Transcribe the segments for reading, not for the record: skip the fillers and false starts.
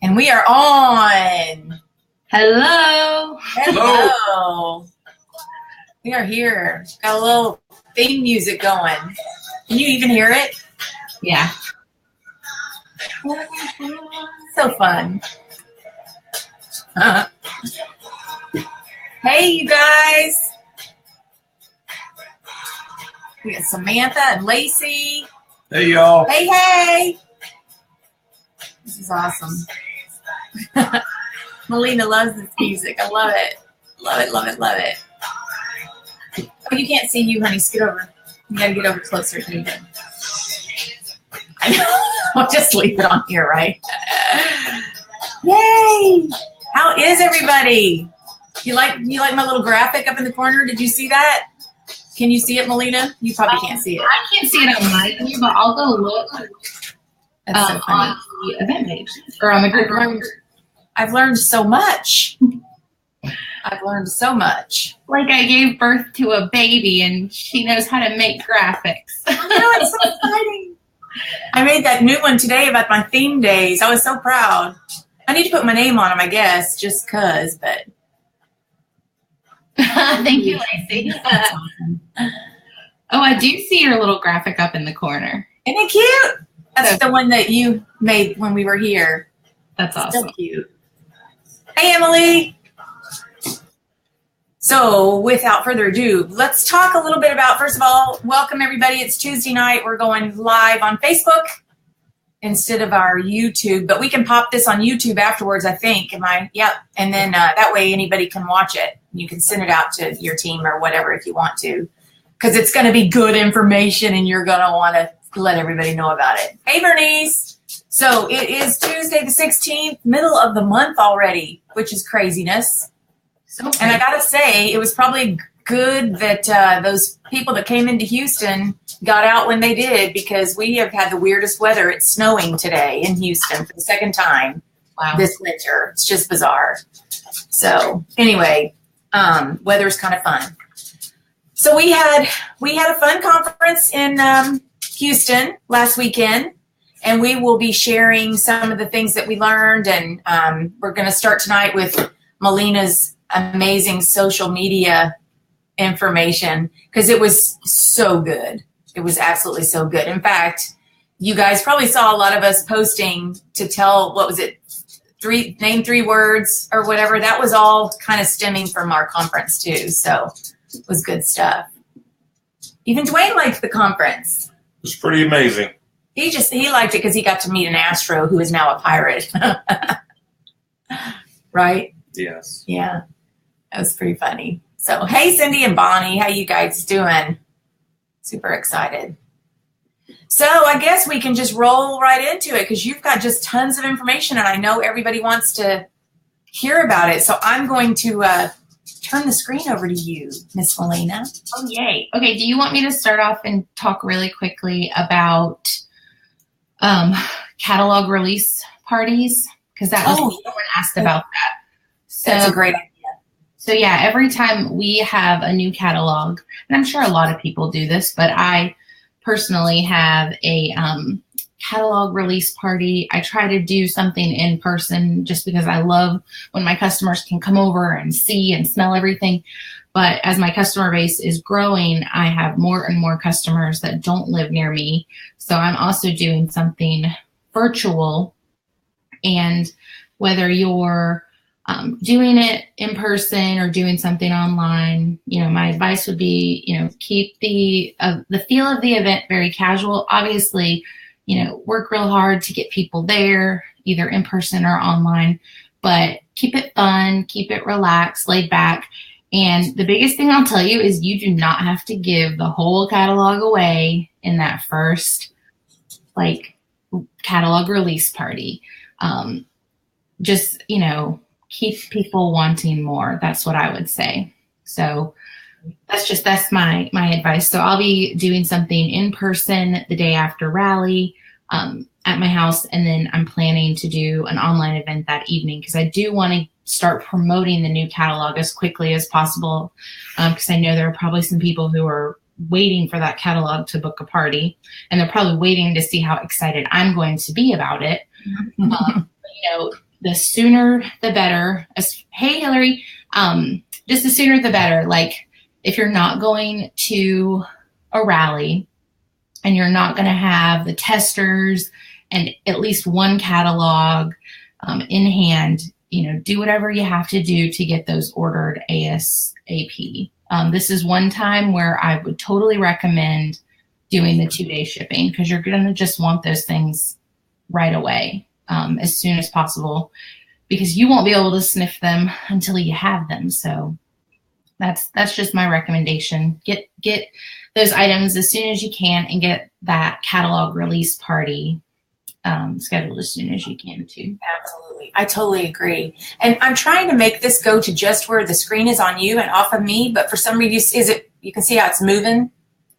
And we are on. Hello. Hello. We are here. Got a little theme music going. Can you even hear it? Yeah. So fun. Hey, you guys. We got Samantha and Lacey. Hey, y'all. Hey. This is awesome. Melina loves this music. I love it. Love it. Oh, you can't see you, honey. Scoot over. You got to get over closer to me. I know. I'll just leave it on here, right? Yay! How is everybody? You like my little graphic up in the corner? Did you see that? Can you see it, Melina? You probably can't see it. I can't see it on my view, but I'll go look That's so funny. on the event page or on the group. I've learned so much. Like I gave birth to a baby and she knows how to make graphics. I know, it's so exciting. I made that new one today about my theme days. I was so proud. I need to put my name on them, I guess, just because, but. Thank you, Lacey. Awesome. Oh, I do see your little graphic up in the corner. Isn't it cute? That's the one that you made when we were here. That's awesome. So cute. Hey, Emily. So without further ado, let's talk a little bit about, first of all, welcome everybody. It's Tuesday night. We're going live on Facebook instead of our YouTube, but we can pop this on YouTube afterwards, I think. Yep. And then that way anybody can watch it. You can send it out to your team or whatever if you want to, because it's going to be good information and you're going to want to let everybody know about it. Hey, Bernice. So it is Tuesday the 16th, middle of the month already, which is craziness. And I got to say, it was probably good that those people that came into Houston got out when they did, because we have had the weirdest weather. It's snowing today in Houston for the second time this winter. It's just bizarre. So anyway, weather's kind of fun. So we had a fun conference in Houston last weekend, and we will be sharing some of the things that we learned. And we're going to start tonight with Melina's amazing social media information, because it was so good. It was absolutely so good. In fact, you guys probably saw a lot of us posting to tell, what was it, name three words or whatever. That was all kind of stemming from our conference too. So it was good stuff. Even Duane liked the conference. It was pretty amazing. He liked it because he got to meet an astro who is now a pirate. Right? Yes. Yeah. That was pretty funny. So, hey, Cindy and Bonnie, how you guys doing? Super excited. So I guess we can just roll right into it, because you've got just tons of information and I know everybody wants to hear about it. So I'm going to turn the screen over to you, Miss Melina. Oh, yay. Okay, do you want me to start off and talk really quickly about catalog release parties? Because that was someone asked about that. So, that's a great idea. So yeah, every time we have a new catalog, and I'm sure a lot of people do this, but I personally have a catalog release party. I try to do something in person just because I love when my customers can come over and see and smell everything. But as my customer base is growing, I have more and more customers that don't live near me. So I'm also doing something virtual. And whether you're doing it in person or doing something online, my advice would be, keep the feel of the event very casual. Obviously, work real hard to get people there, either in person or online, but keep it fun, keep it relaxed, laid back. And the biggest thing I'll tell you is you do not have to give the whole catalog away in that first catalog release party. Just, keep people wanting more. That's what I would say. So that's my advice. So I'll be doing something in person the day after rally at my house. And then I'm planning to do an online event that evening, because I do want to start promoting the new catalog as quickly as possible. Because I know there are probably some people who are waiting for that catalog to book a party, and they're probably waiting to see how excited I'm going to be about it. the sooner the better. Hey, Hillary. Just the sooner the better. Like if you're not going to a rally and you're not going to have the testers and at least one catalog in hand, do whatever you have to do to get those ordered ASAP. This is one time where I would totally recommend doing the 2-day shipping because you're going to just want those things right away as soon as possible because you won't be able to sniff them until you have them. So that's just my recommendation. Get those items as soon as you can and get that catalog release party scheduled as soon as you can too. Absolutely. I totally agree. And I'm trying to make this go to just where the screen is on you and off of me, but for some reason, you can see how it's moving,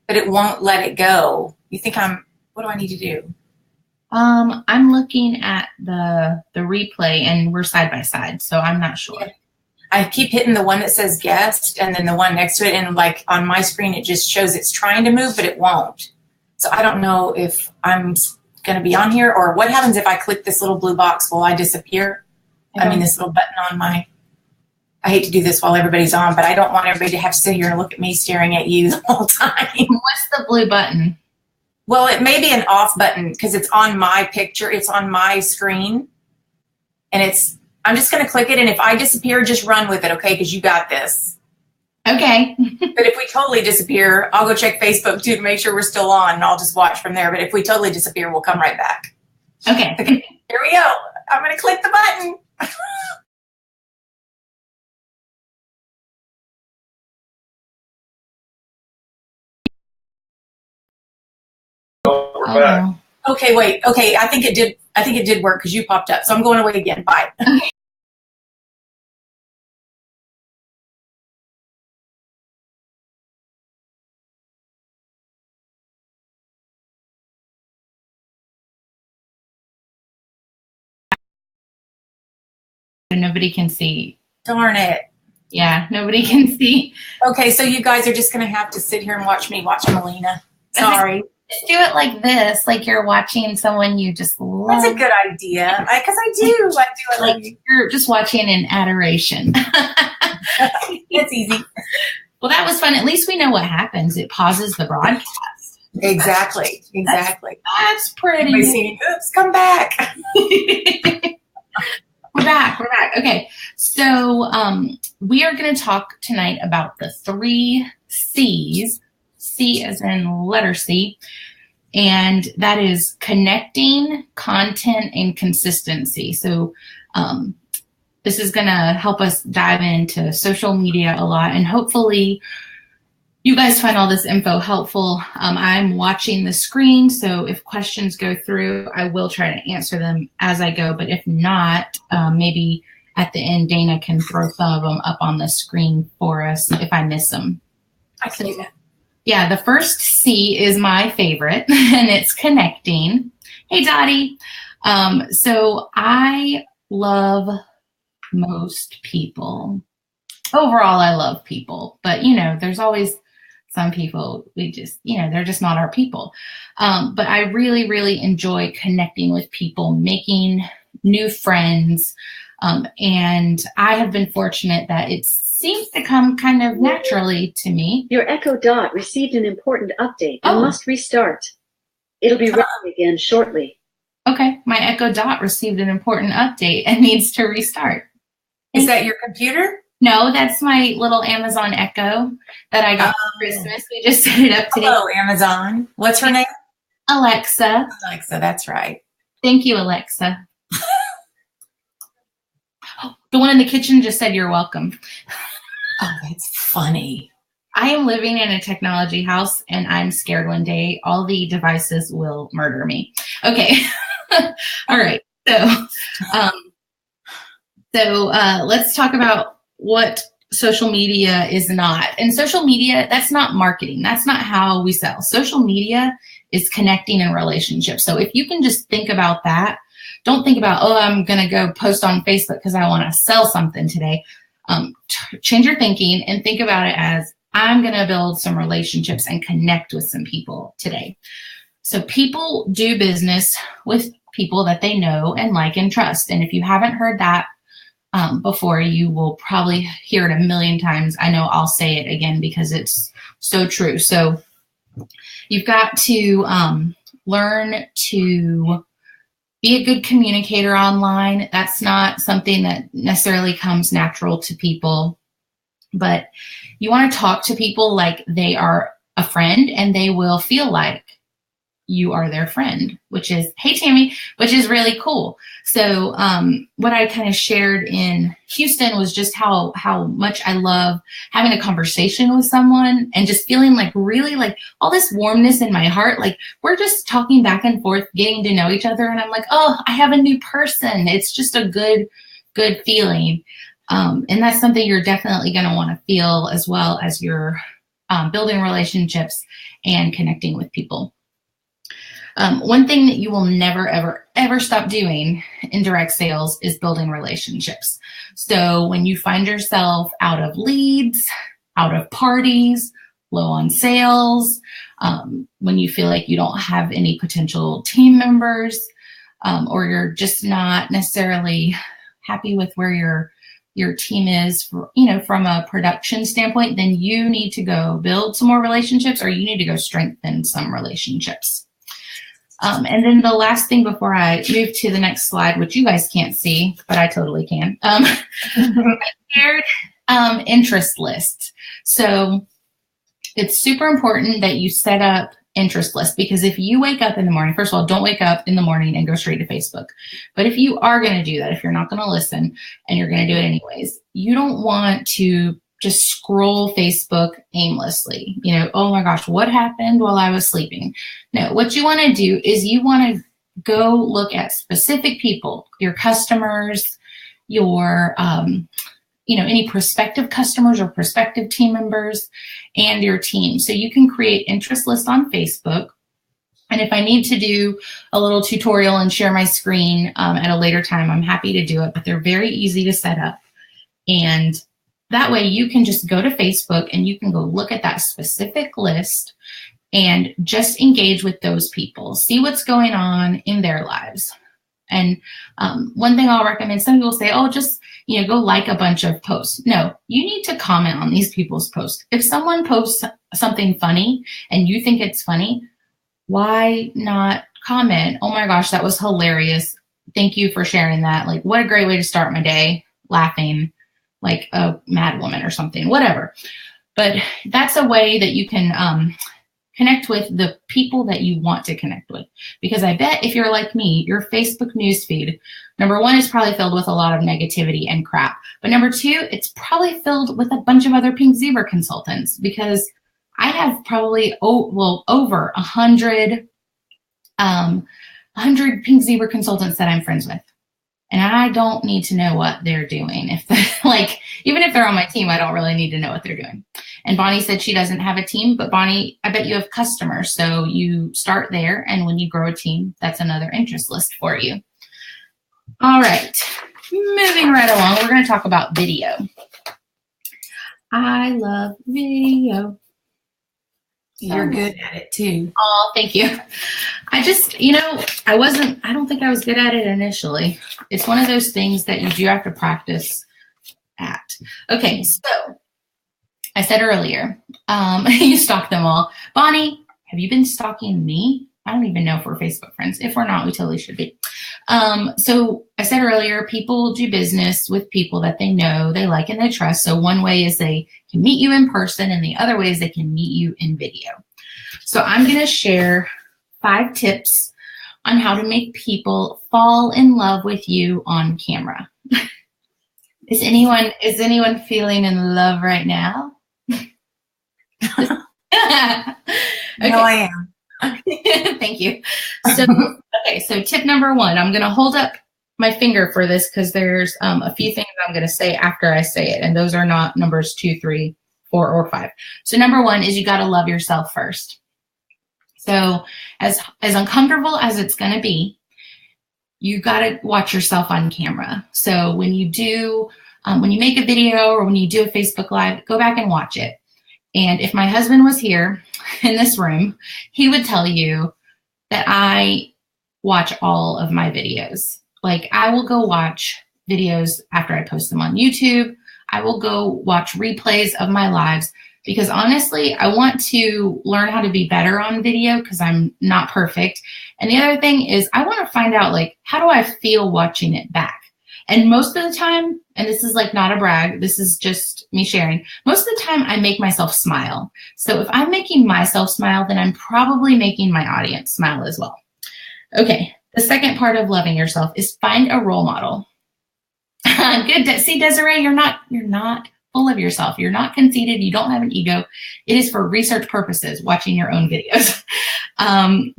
but it won't let it go. You think what do I need to do? I'm looking at the replay and we're side by side, so I'm not sure. Yeah. I keep hitting the one that says guest and then the one next to it. And like on my screen, it just shows it's trying to move, but it won't. So I don't know if I'm going to be on here or what happens if I click this little blue box. Will I disappear? I mean, this little button on I hate to do this while everybody's on, but I don't want everybody to have to sit here and look at me staring at you the whole time. What's the blue button? Well, it may be an off button because it's on my picture. It's on my screen and I'm just going to click it. And if I disappear, just run with it. Okay. Because you got this. Okay. But if we totally disappear, I'll go check Facebook too to make sure we're still on and I'll just watch from there. But if we totally disappear, we'll come right back. Okay. Here we go. I'm going to click the button. We're back. Okay, wait. Okay, I think it did work because you popped up. So I'm going away again. Bye. Okay. Nobody can see. Darn it. Yeah, nobody can see. Okay, so you guys are just going to have to sit here and watch me watch Melina. Sorry. Just do it like this, like you're watching someone you just love. That's a good idea. Because I do it like you're just watching in adoration. It's easy. Well, that was fun. At least we know what happens. It pauses the broadcast. Exactly. That's pretty. Oops, come back. We're back. Okay. So we are going to talk tonight about the 3 C's. C as in letter C. And that is connecting, content, and consistency. So this is going to help us dive into social media a lot. And hopefully you guys find all this info helpful. I'm watching the screen, so if questions go through, I will try to answer them as I go. But if not, maybe at the end, Dana can throw some of them up on the screen for us if I miss them. I can do that. Yeah, the first C is my favorite, and it's connecting. Hey, Dottie. So I love most people. Overall, I love people. But, there's always some people they're just not our people. But I really, really enjoy connecting with people, making new friends. And I have been fortunate that it seems to come kind of naturally to me. Your Echo Dot received an important update and must restart. It'll be running again shortly. Okay, my Echo Dot received an important update and needs to restart. Is that your computer? No, that's my little Amazon Echo that I got for Christmas. We just set it up today. Hello, Amazon. What's her name? Alexa. Alexa, that's right. Thank you, Alexa. The one in the kitchen just said you're welcome. Oh, that's funny. I am living in a technology house, and I'm scared one day all the devices will murder me. Okay. All right. So let's talk about what social media is not. And social media, that's not marketing. That's not how we sell. Social media is connecting in relationships. So if you can just think about that, don't think about, I'm going to go post on Facebook because I want to sell something today. Change your thinking and think about it as, I'm going to build some relationships and connect with some people today. So people do business with people that they know and like and trust. And if you haven't heard that before, you will probably hear it a million times. I know I'll say it again because it's so true. So you've got to learn to be a good communicator online. That's not something that necessarily comes natural to people, but you want to talk to people like they are a friend, and they will feel like you are their friend, which is, hey, Tammy, which is really cool. So what I kind of shared in Houston was just how much I love having a conversation with someone and just feeling like really like all this warmness in my heart. Like we're just talking back and forth, getting to know each other. And I'm like, oh, I have a new person. It's just a good feeling. And that's something you're definitely going to want to feel as well as you're building relationships and connecting with people. One thing that you will never, ever, ever stop doing in direct sales is building relationships. So when you find yourself out of leads, out of parties, low on sales, when you feel like you don't have any potential team members, or you're just not necessarily happy with where your team is, from a production standpoint, then you need to go build some more relationships, or you need to go strengthen some relationships. And then the last thing before I move to the next slide, which you guys can't see, but I totally can, I shared interest lists. So it's super important that you set up interest lists, because if you wake up in the morning, first of all, don't wake up in the morning and go straight to Facebook. But if you are going to do that, if you're not going to listen and you're going to do it anyways, you don't want to just scroll Facebook aimlessly. Oh my gosh, what happened while I was sleeping? No, what you want to do is you want to go look at specific people, your customers, your, any prospective customers or prospective team members, and your team. So you can create interest lists on Facebook. And if I need to do a little tutorial and share my screen at a later time, I'm happy to do it, but they're very easy to set up. And that way you can just go to Facebook and you can go look at that specific list and just engage with those people, see what's going on in their lives. And one thing I'll recommend, some people say, oh, just, go like a bunch of posts. No, you need to comment on these people's posts. If someone posts something funny and you think it's funny, why not comment? Oh my gosh, that was hilarious. Thank you for sharing that. Like, what a great way to start my day, laughing like a mad woman or something, whatever. But that's a way that you can connect with the people that you want to connect with. Because I bet if you're like me, your Facebook newsfeed, number one, is probably filled with a lot of negativity and crap. But number two, it's probably filled with a bunch of other Pink Zebra consultants, because I have probably over 100 Pink Zebra consultants that I'm friends with. And I don't need to know what they're doing. Even if they're on my team, I don't really need to know what they're doing. And Bonnie said she doesn't have a team, but Bonnie, I bet you have customers. So you start there. And when you grow a team, that's another interest list for you. All right, moving right along, we're going to talk about video. I love video. You're good at it too. Oh, thank you. I just, I don't think I was good at it initially. It's one of those things that you do have to practice at. Okay, so I said earlier, you stalk them all. Bonnie, have you been stalking me? I don't even know if we're Facebook friends. If we're not, we totally should be. So I said earlier, people do business with people that they know, they like, and they trust. So one way is they can meet you in person, and the other way is they can meet you in video. So I'm going to share 5 tips on how to make people fall in love with you on camera. Is anyone feeling in love right now? Okay. No, I am. Thank you. So tip number 1, I'm going to hold up my finger for this because there's a few things I'm going to say after I say it. And those are not numbers 2, 3, 4, or 5. So number 1 is you got to love yourself first. So as uncomfortable as it's going to be, you got to watch yourself on camera. So when you do, when you make a video or when you do a Facebook Live, go back and watch it. And if my husband was here in this room, he would tell you that I watch all of my videos. Like I will go watch videos after I post them on YouTube. I will go watch replays of my lives because honestly, I want to learn how to be better on video because I'm not perfect. And the other thing is I want to find out like, how do I feel watching it back? And most of the time, and this is like not a brag, this is just me sharing, most of the time I make myself smile. So if I'm making myself smile, then I'm probably making my audience smile as well. Okay, the second part of loving yourself is find a role model. Good. See, Desiree, you're not full of yourself. You're not conceited. You don't have an ego. It is for research purposes, watching your own videos.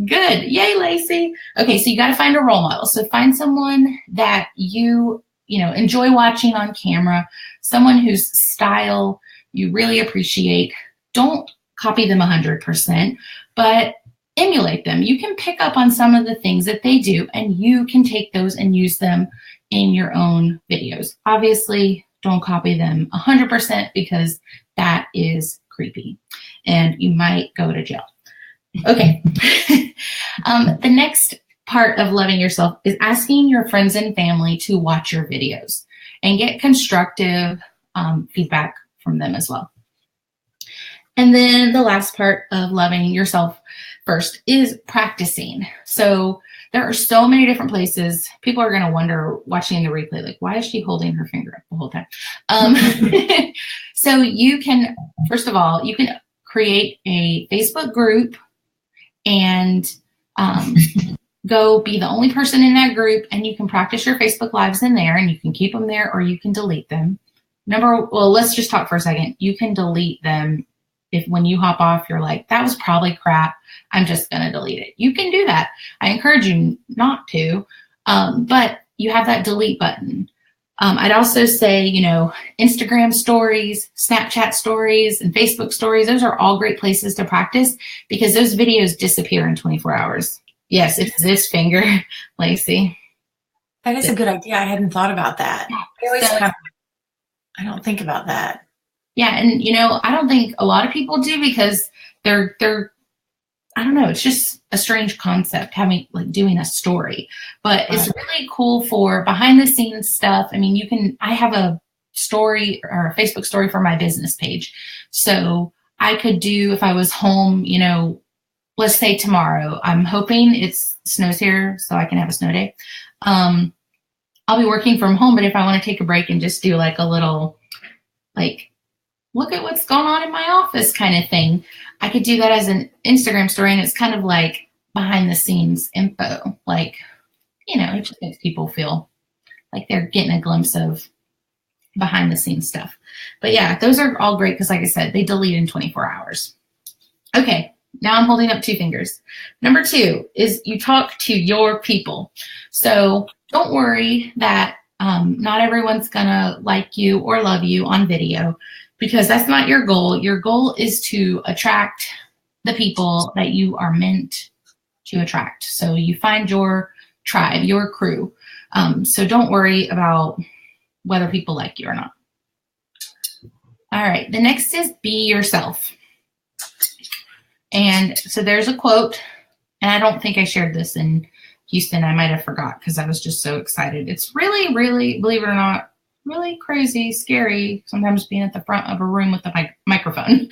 Good. Yay, Lacey. Okay, so you got to find a role model. So find someone that you enjoy watching on camera, someone whose style you really appreciate. Don't copy them 100%, but emulate them. You can pick up on some of the things that they do, and you can take those and use them in your own videos. Obviously, don't copy them 100% because that is creepy and you might go to jail. Okay. The next part of loving yourself is asking your friends and family to watch your videos and get constructive feedback from them as well. And then the last part of loving yourself first is practicing. So there are so many different places. People are going to wonder watching the replay, like, why is she holding her finger up the whole time? So you can, first of all, you can create a Facebook group and go be the only person in that group, and you can practice your Facebook Lives in there, and you can keep them there or you can delete them. Let's just talk for a second. You can delete them if when you hop off, you're like, that was probably crap, I'm just going to delete it. You can do that. I encourage you not to, but you have that delete button. I'd also say, Instagram stories, Snapchat stories, and Facebook stories, those are all great places to practice because those videos disappear in 24 hours. Yes, it's this finger, Lacey. That is a good idea. I hadn't thought about that. I don't think about that. Yeah, and I don't think a lot of people do because they're I don't know, it's just a strange concept doing a story. But it's really cool for behind the scenes stuff. I mean, I have a story or a Facebook story for my business page. So I could do, if I was home, let's say tomorrow, I'm hoping it snows here so I can have a snow day. I'll be working from home, but if I want to take a break and just do like a little, look at what's going on in my office kind of thing, I could do that as an Instagram story, and it's kind of like behind the scenes info. It just makes people feel like they're getting a glimpse of behind the scenes stuff. But yeah, those are all great because like I said, they delete in 24 hours. Okay, now I'm holding up 2 fingers. Number 2 is you talk to your people. So don't worry that not everyone's gonna like you or love you on video, because that's not your goal. Your goal is to attract the people that you are meant to attract. So you find your tribe, your crew. So don't worry about whether people like you or not. All right, the next is be yourself. And so there's a quote, and I don't think I shared this in Houston. I might have forgot because I was just so excited. It's really, really, believe it or not, really crazy, scary, sometimes being at the front of a room with a microphone.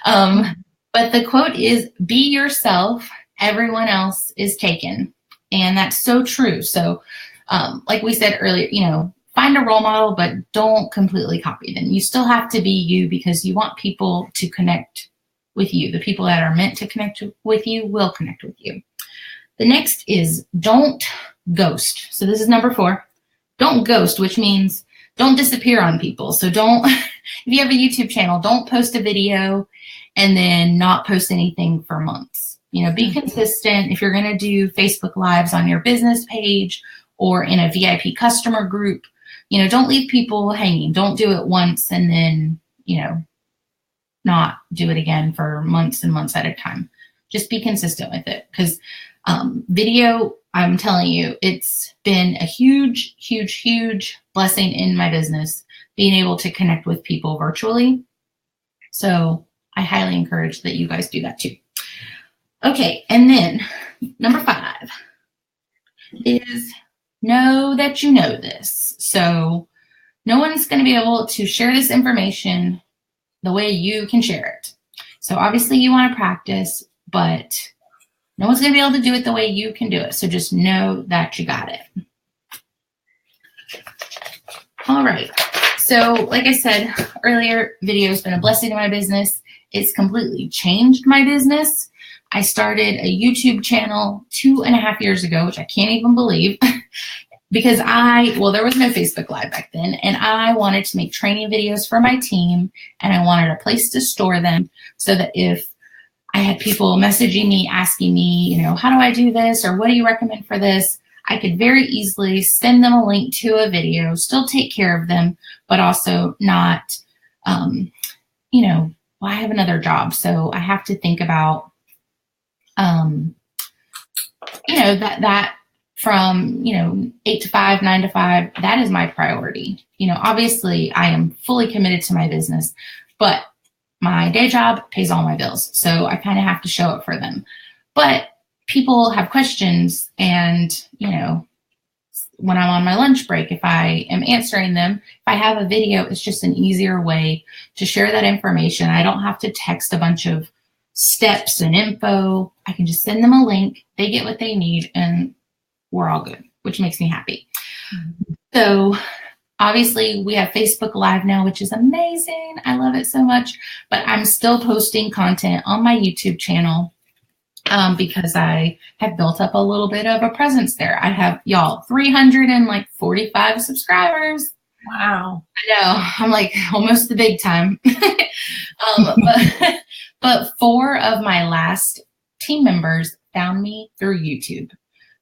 But the quote is, be yourself, everyone else is taken. And that's so true. So like we said earlier, find a role model, but don't completely copy them. You still have to be you because you want people to connect with you. The people that are meant to connect with you will connect with you. The next is don't ghost. So this is number 4. Don't ghost, which means don't disappear on people. So if you have a YouTube channel, don't post a video and then not post anything for months. Be consistent. If you're going to do Facebook Lives on your business page or in a VIP customer group, don't leave people hanging. Don't do it once and then, not do it again for months and months at a time. Just be consistent with it because video, I'm telling you, it's been a huge, huge, huge blessing in my business, being able to connect with people virtually. So I highly encourage that you guys do that too. Okay, and then number 5, is know that you know this. So no one's going to be able to share this information the way you can share it. So obviously you want to practice, but no one's going to be able to do it the way you can do it. So just know that you got it. All right. So like I said earlier, video has been a blessing to my business. It's completely changed my business. I started a YouTube channel 2.5 years ago, which I can't even believe, because there was no Facebook Live back then, and I wanted to make training videos for my team, and I wanted a place to store them so that if I had people messaging me, asking me, how do I do this, or what do you recommend for this, I could very easily send them a link to a video, still take care of them, but also not, I have another job, so I have to think about, that from, 8 to 5, 9 to 5, that is my priority. Obviously I am fully committed to my business, but my day job pays all my bills. So I kind of have to show up for them. But people have questions, and, when I'm on my lunch break, if I am answering them, if I have a video, it's just an easier way to share that information. I don't have to text a bunch of steps and info. I can just send them a link. They get what they need, and we're all good, which makes me happy. Mm-hmm. So obviously we have Facebook Live now, which is amazing. I love it so much, but I'm still posting content on my YouTube channel because I have built up a little bit of a presence there. I have, 345 subscribers. Wow. I know. I'm like almost the big time. But 4 of my last team members found me through YouTube.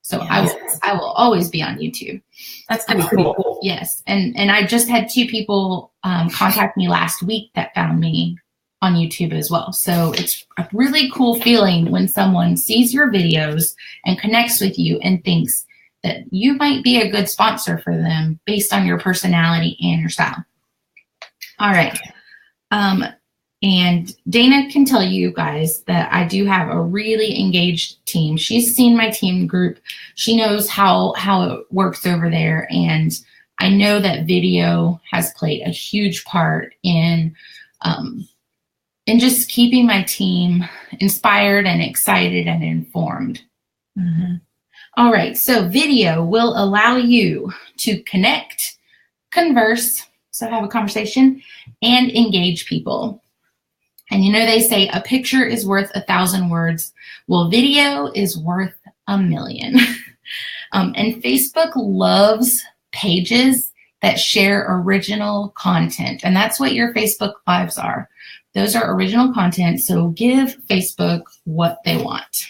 So yes. I will always be on YouTube. That's pretty cool. Yes. And I just had 2 people contact me last week that found me on YouTube as well. So it's a really cool feeling when someone sees your videos and connects with you and thinks that you might be a good sponsor for them based on your personality and your style. All right. And Dana can tell you guys that I do have a really engaged team. She's seen my team group. She knows how it works over there. And I know that video has played a huge part in just keeping my team inspired and excited and informed. Mm-hmm. All right. So video will allow you to connect, converse, so have a conversation, and engage people. And they say a picture is worth 1,000 words. Well, video is worth 1,000,000. And Facebook loves pages that share original content. And that's what your Facebook Lives are. Those are original content. So give Facebook what they want.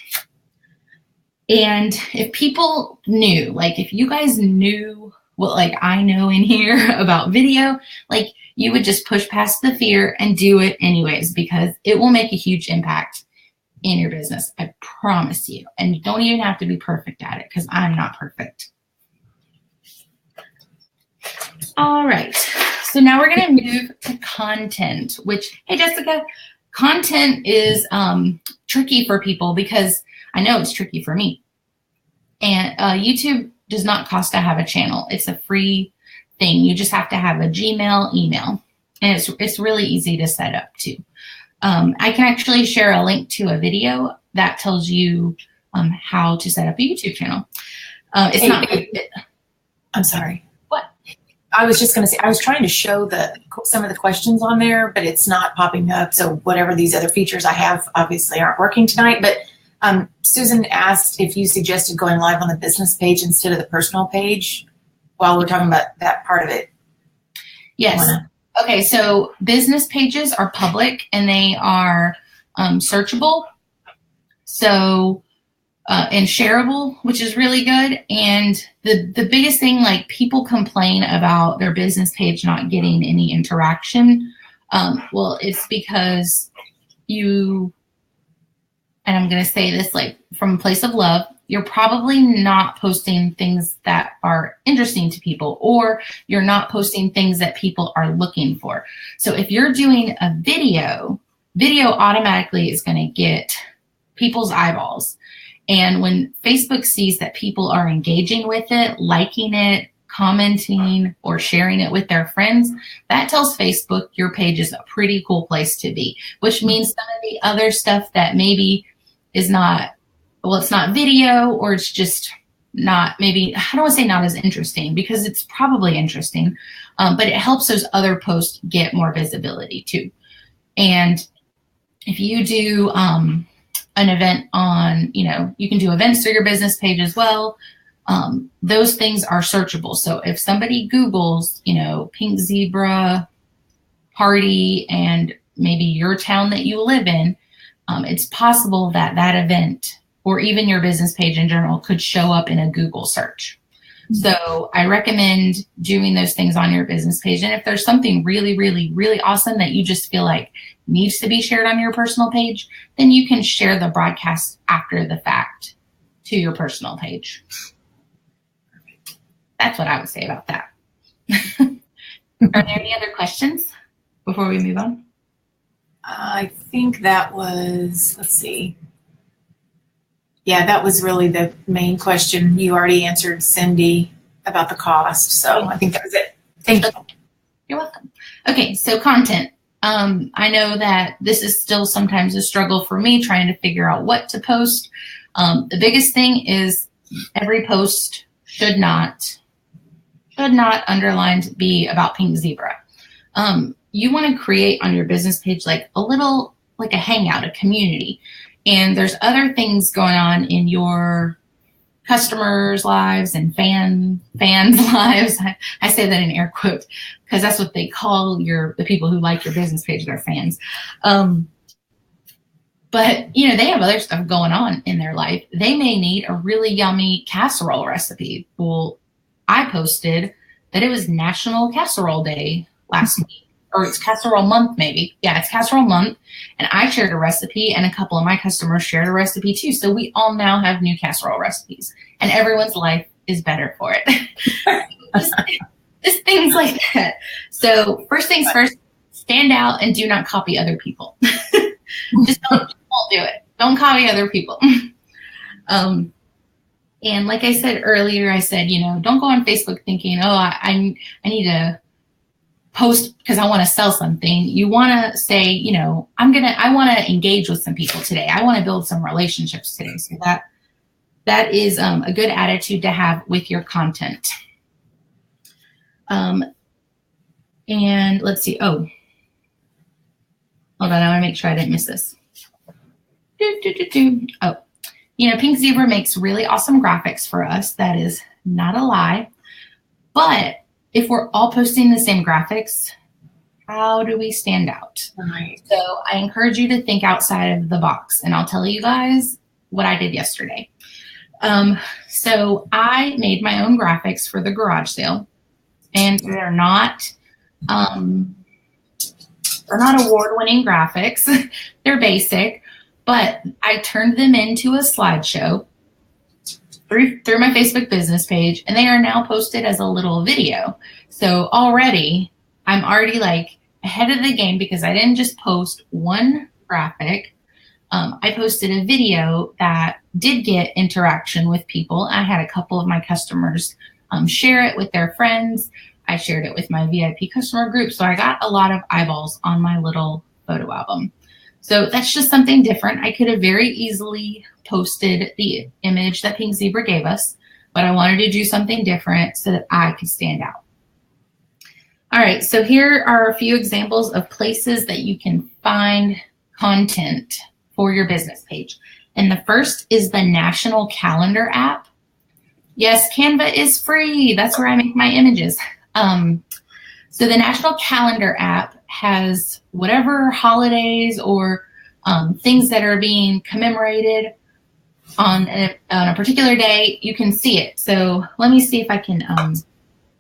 And if people knew, if you guys knew what I know in here about video, you would just push past the fear and do it anyways, because it will make a huge impact in your business. I promise you. And you don't even have to be perfect at it, because I'm not perfect. All right. So now we're going to move to content, which, hey, Jessica, content is tricky for people, because I know it's tricky for me. And YouTube does not cost to have a channel. It's a free thing. You just have to have a Gmail email, and it's really easy to set up too. I can actually share a link to a video that tells you how to set up a YouTube channel. I'm sorry. What? I was just going to say, I was trying to show some of the questions on there, but it's not popping up. So whatever these other features I have obviously aren't working tonight. But Susan asked if you suggested going live on the business page instead of the personal page while we're talking about that part of it. Yes. Okay, so business pages are public, and they are searchable, so and shareable, which is really good. And the biggest thing, people complain about their business page not getting any interaction. Well, it's because and I'm going to say this from a place of love, you're probably not posting things that are interesting to people, or you're not posting things that people are looking for. So if you're doing a video automatically is going to get people's eyeballs. And when Facebook sees that people are engaging with it, liking it, commenting, or sharing it with their friends, that tells Facebook your page is a pretty cool place to be, which means some of the other stuff that maybe is not, well, it's not video, or it's just not, maybe, I don't want to say not as interesting, because it's probably interesting, but it helps those other posts get more visibility too. And if you do an event on, you can do events through your business page as well. Those things are searchable. So if somebody Googles, pink zebra party and maybe your town that you live in, it's possible that that event or even your business page in general could show up in a Google search. So I recommend doing those things on your business page. And if there's something really, really, really awesome that you just feel like needs to be shared on your personal page, then you can share the broadcast after the fact to your personal page. That's what I would say about that. Are there any other questions before we move on? I think that was, let's see. Yeah, that was really the main question. You already answered Cindy about the cost. So I think that was it. Thank you. You're welcome. Okay, so content. I know that this is still sometimes a struggle for me trying to figure out what to post. The biggest thing is every post should not underlined be about pink zebra. You want to create on your business page like a hangout, a community. And there's other things going on in your customers' lives and fans' lives. I say that in air quotes because that's what they call the people who like your business page, their fans. But, they have other stuff going on in their life. They may need a really yummy casserole recipe. Well, I posted that it was National Casserole Day last week. Or it's casserole month, maybe. Yeah, it's casserole month. And I shared a recipe, and a couple of my customers shared a recipe too. So we all now have new casserole recipes, and everyone's life is better for it. just things like that. So first things first, stand out and do not copy other people. Just don't do it. Don't copy other people. And like I said earlier, I said, don't go on Facebook thinking, I need to post because I want to sell something. You want to say, I want to engage with some people today. I want to build some relationships today. So that is a good attitude to have with your content. And let's see. Oh, hold on. I want to make sure I didn't miss this. Oh, Pink Zebra makes really awesome graphics for us. That is not a lie. But if we're all posting the same graphics, how do we stand out? Right. So I encourage you to think outside of the box, and I'll tell you guys what I did yesterday. So I made my own graphics for the garage sale, and they're not award-winning graphics. They're basic, but I turned them into a slideshow through my Facebook business page, and they are now posted as a little video. So I'm already like ahead of the game because I didn't just post one graphic. I posted a video that did get interaction with people. I had a couple of my customers share it with their friends. I shared it with my VIP customer group. So I got a lot of eyeballs on my little photo album. So that's just something different. I could have very easily posted the image that Pink Zebra gave us, but I wanted to do something different so that I could stand out. All right, so here are a few examples of places that you can find content for your business page. And the first is the National Calendar app. Yes, Canva is free. That's where I make my images. So the National Calendar app has whatever holidays or things that are being commemorated on a particular day, you can see it. So let me see if I can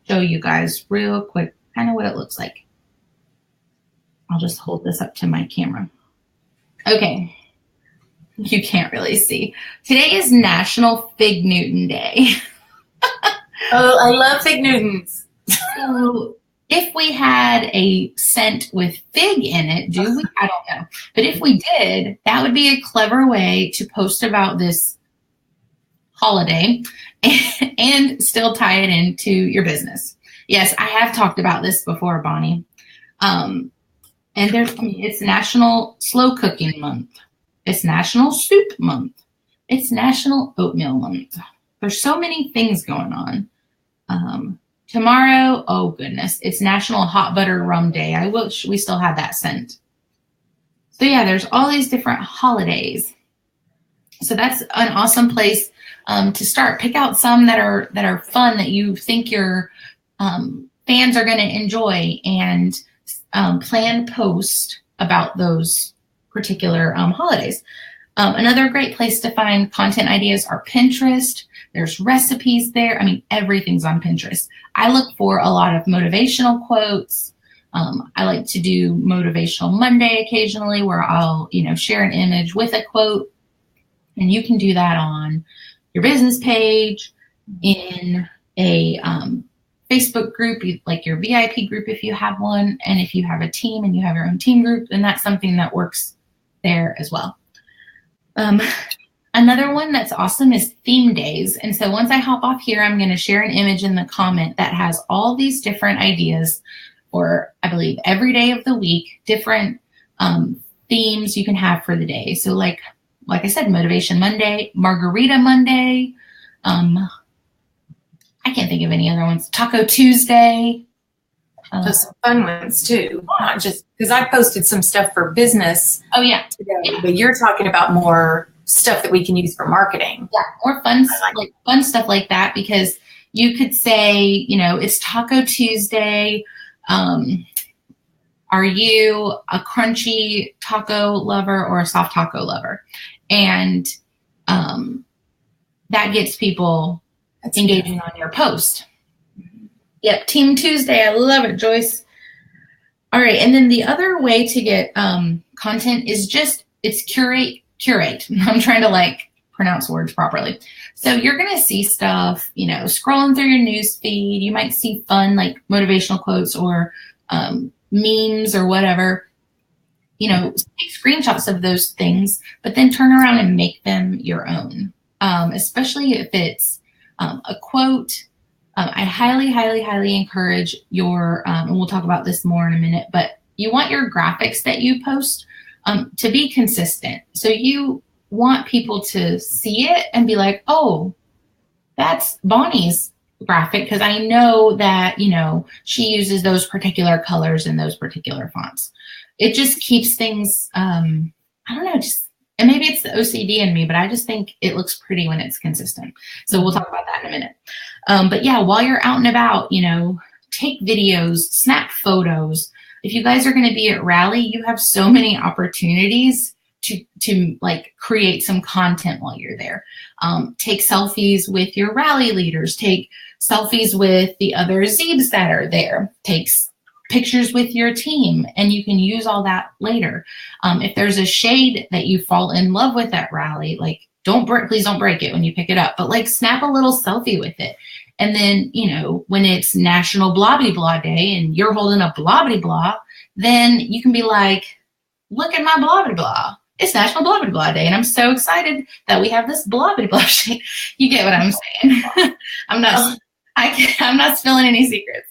show you guys real quick kind of what it looks like. I'll just hold this up to my camera. Okay. You can't really see. Today is National Fig Newton Day. Oh, I love Fig Newtons. So if we had a scent with fig in it, do we? I don't know. But if we did, that would be a clever way to post about this holiday and still tie it into your business. Yes, I have talked about this before, Bonnie. And it's National Slow Cooking Month. It's National Soup Month. It's National Oatmeal Month. There's so many things going on. Tomorrow, oh goodness, it's National Hot Butter Rum Day. I wish we still had that scent. So yeah, there's all these different holidays. So that's an awesome place to start. Pick out some that are fun that you think your fans are going to enjoy, and plan post about those particular holidays. Another great place to find content ideas are Pinterest. There's recipes there. I mean, everything's on Pinterest. I look for a lot of motivational quotes. I like to do Motivational Monday occasionally, where I'll, share an image with a quote. And you can do that on your business page, in a Facebook group, like your VIP group if you have one. And if you have a team and you have your own team group, then that's something that works there as well. Another one that's awesome is theme days. And so once I hop off here, I'm going to share an image in the comment that has all these different ideas for, I believe, every day of the week, different themes you can have for the day. So like I said, Motivation Monday, Margarita Monday. I can't think of any other ones. Taco Tuesday. Those some fun ones too, not just because I posted some stuff for business. Oh yeah. Today, but you're talking about more stuff that we can use for marketing. Yeah, more fun stuff like that, because you could say, it's Taco Tuesday. Are you a crunchy taco lover or a soft taco lover? And that gets people engaging on your post. Yep, Team Tuesday. I love it, Joyce. All right, and then the other way to get content is it's curate. I'm trying to pronounce words properly. So you're going to see stuff, scrolling through your news feed. You might see fun, motivational quotes or memes or whatever. Take screenshots of those things, but then turn around and make them your own. Especially if it's a quote. I highly, highly, highly encourage your, and we'll talk about this more in a minute, but you want your graphics that you post to be consistent. So you want people to see it and be like, oh, that's Bonnie's graphic, because I know that, she uses those particular colors and those particular fonts. It just keeps things, I don't know, and maybe it's the OCD in me, but I just think it looks pretty when it's consistent. So we'll talk about that in a minute. But yeah, while you're out and about, take videos, snap photos. If you guys are going to be at Rally, you have so many opportunities to create some content while you're there. Take selfies with your Rally leaders. Take selfies with the other Zeebs that are there. Take pictures with your team, and you can use all that later. If there's a shade that you fall in love with at Rally, please don't break it when you pick it up, but snap a little selfie with it. And then, when it's National Blobby Blah Day and you're holding up Blobby Blah, then you can be like, look at my Blobby Blah. It's National Blobby Blah Day, and I'm so excited that we have this Blobby Blah shade. You get what I'm saying? I'm not spilling any secrets.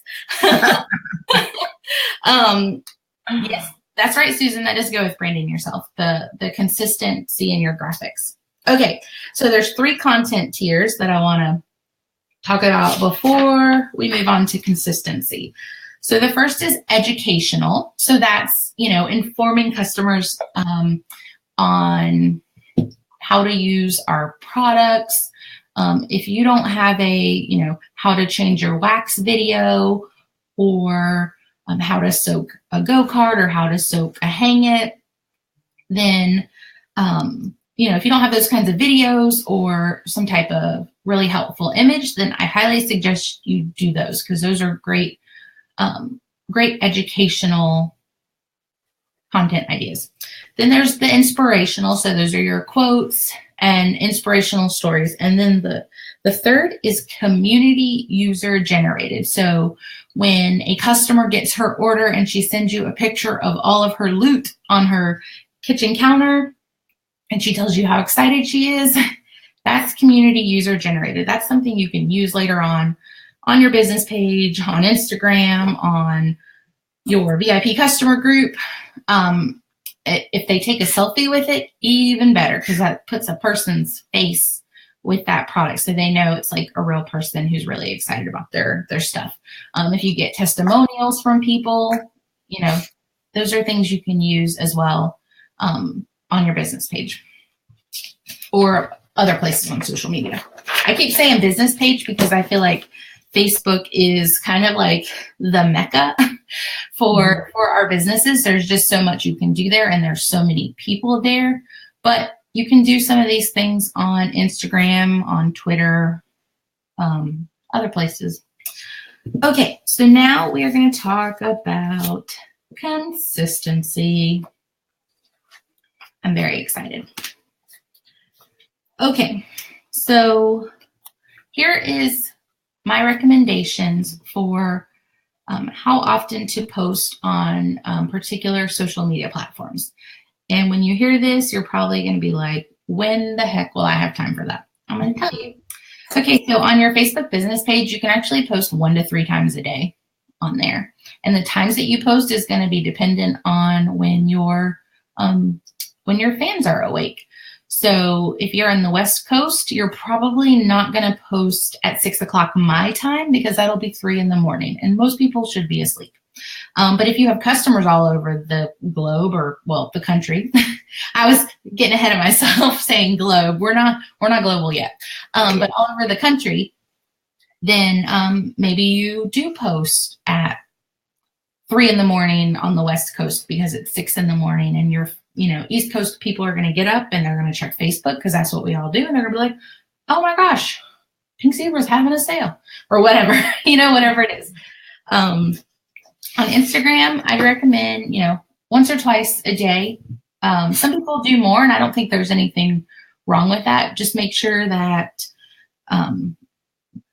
Yes, that's right, Susan. That does go with branding yourself, the consistency in your graphics. Okay, so there's 3 content tiers that I want to talk about before we move on to consistency. So the first is educational. So that's, informing customers on how to use our products. If you don't have a, how to change your wax video, or how to soak a go-kart, or how to soak a hang it, then, if you don't have those kinds of videos or some type of really helpful image, then I highly suggest you do those, because those are great, great educational content ideas. Then there's the inspirational. So those are your quotes and inspirational stories. And then the third is community user generated. So when a customer gets her order and she sends you a picture of all of her loot on her kitchen counter, and she tells you how excited she is, That's community user generated. That's something you can use later on your business page, on Instagram, on your VIP customer group. If they take a selfie with it, even better, because that puts a person's face with that product, so they know it's like a real person who's really excited about their stuff. If you get testimonials from people, you know, those are things you can use as well on your business page or other places on social media. I keep saying business page because I feel like Facebook is kind of like the mecca for our businesses. There's just so much you can do there, and there's so many people there. But you can do some of these things on Instagram, on Twitter, other places. Okay, so now we are going to talk about consistency. I'm very excited. Okay, so here is my recommendations for how often to post on particular social media platforms. And when you hear this, you're probably going to be like, when the heck will I have time for that? I'm going to tell you. Okay, so on your Facebook business page, you can actually post 1 to 3 times a day on there. And the times that you post is going to be dependent on when your fans are awake. So if you're in the West Coast, you're probably not going to post at 6 o'clock my time, because that'll be 3 in the morning, and most people should be asleep. But if you have customers all over the globe, or well, the country, I was getting ahead of myself saying globe. We're not global yet, but all over the country, then maybe you do post at 3 in the morning on the West Coast because it's 6 in the morning, and you're, East Coast people are going to get up and they're going to check Facebook because that's what we all do, and they're going to be like, oh my gosh, Pink Zebra's having a sale, or whatever, whatever it is. On Instagram, I'd recommend, once or twice a day. Some people do more, and I don't think there's anything wrong with that. Just make sure that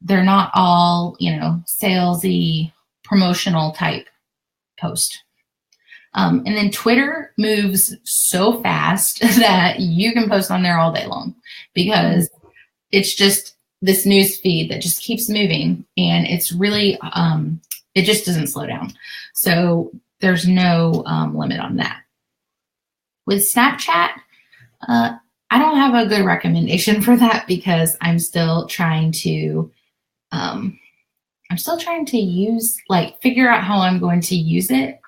they're not all, salesy, promotional type post. And then Twitter moves so fast that you can post on there all day long, because it's just this news feed that just keeps moving, and it's really, it just doesn't slow down. So there's no limit on that. With Snapchat, I don't have a good recommendation for that, because I'm still trying to figure out how I'm going to use it.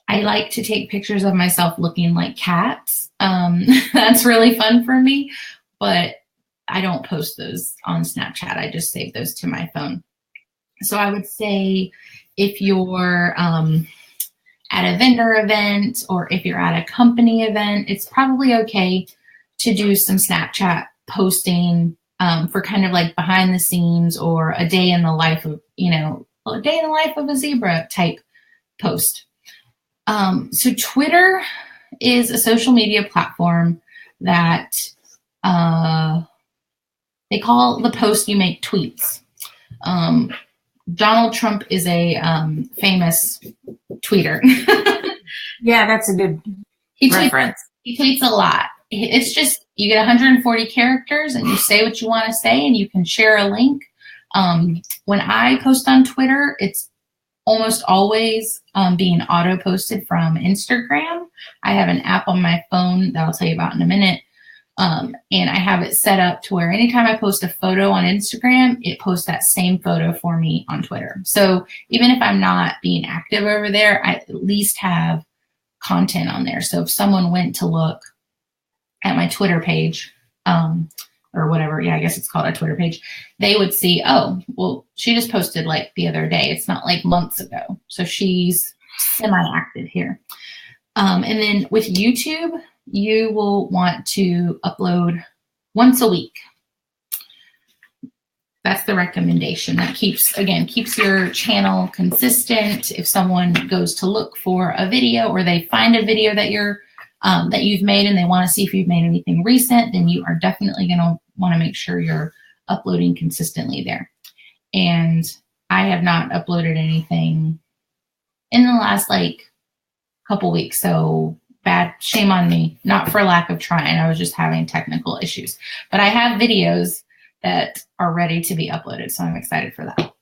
I like to take pictures of myself looking like cats. That's really fun for me, but I don't post those on Snapchat. I just save those to my phone. So I would say if you're at a vendor event, or if you're at a company event, it's probably okay to do some Snapchat posting for kind of like behind the scenes, or a day in the life of, a day in the life of a zebra type post. So Twitter is a social media platform that they call the post you make tweets. Donald Trump is a famous tweeter. Yeah, that's a good reference. He tweets a lot. It's just, you get 140 characters and you say what you want to say, and you can share a link. When I post on Twitter, it's almost always being auto posted from Instagram. I have an app on my phone that I'll tell you about in a minute. And I have it set up to where anytime I post a photo on Instagram, it posts that same photo for me on Twitter. So even if I'm not being active over there, I at least have content on there. So if someone went to look at my Twitter page, or whatever, I guess it's called a Twitter page, they would see, oh, well, she just posted like the other day. It's not like months ago. So she's semi-active here. And then with YouTube, you will want to upload once a week. That's the recommendation. That keeps your channel consistent. If someone goes to look for a video, or they find a video that you've made and they want to see if you've made anything recent, then you are definitely going to want to make sure you're uploading consistently there. And I have not uploaded anything in the last couple weeks. So bad. Shame on me. Not for lack of trying. I was just having technical issues. But I have videos that are ready to be uploaded, so I'm excited for that.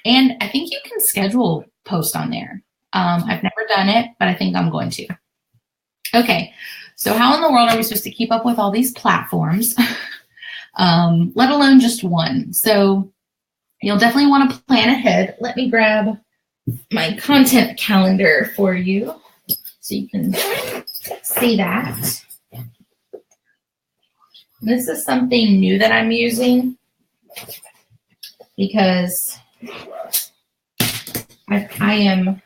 And I think you can schedule posts on there. I've never done it, but I think I'm going to. Okay, so how in the world are we supposed to keep up with all these platforms, let alone just one? So you'll definitely want to plan ahead. Let me grab my content calendar for you so you can see that. This is something new that I'm using because I am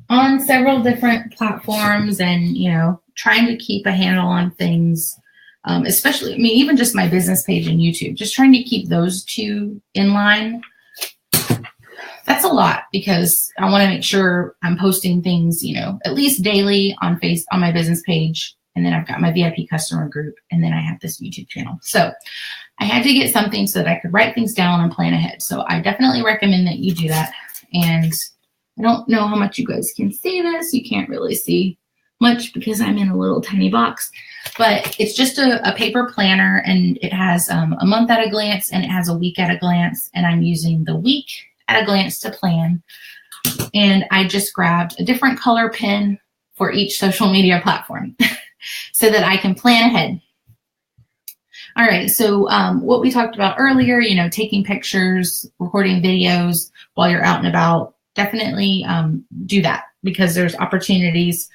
on several different platforms and, you know, trying to keep a handle on things, especially, I mean, even just my business page and YouTube, just trying to keep those two in line. That's a lot because I want to make sure I'm posting things, you know, at least daily on my business page. And then I've got my VIP customer group, and then I have this YouTube channel. So I had to get something so that I could write things down and plan ahead. So I definitely recommend that you do that. And I don't know how much you guys can see this. You can't really see much because I'm in a little tiny box, but it's just a paper planner, and it has a month at a glance and it has a week at a glance. And I'm using the week at a glance to plan. And I just grabbed a different color pen for each social media platform so that I can plan ahead. All right, so what we talked about earlier, you know, taking pictures, recording videos while you're out and about, definitely do that because there's opportunities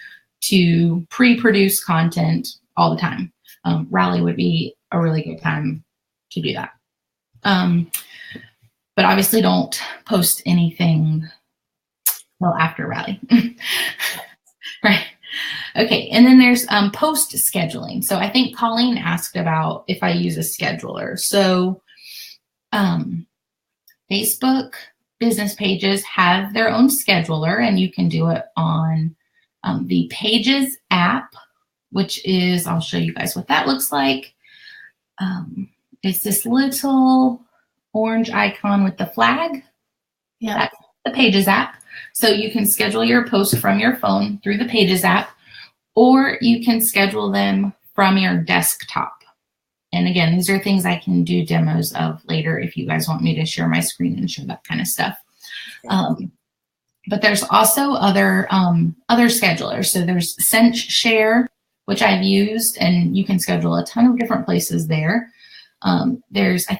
to pre-produce content all the time. Rally would be a really good time to do that. But obviously don't post anything well after rally. Right. Okay, and then there's post scheduling. So I think Colleen asked about if I use a scheduler. So Facebook business pages have their own scheduler, and you can do it on the Pages app, which is, I'll show you guys what that looks like. It's this little orange icon with the flag. Yeah, that's the Pages app. So you can schedule your posts from your phone through the Pages app, or you can schedule them from your desktop. And again, these are things I can do demos of later if you guys want me to share my screen and show that kind of stuff. But there's also other schedulers. So there's Cinch Share, which I've used, and you can schedule a ton of different places there. I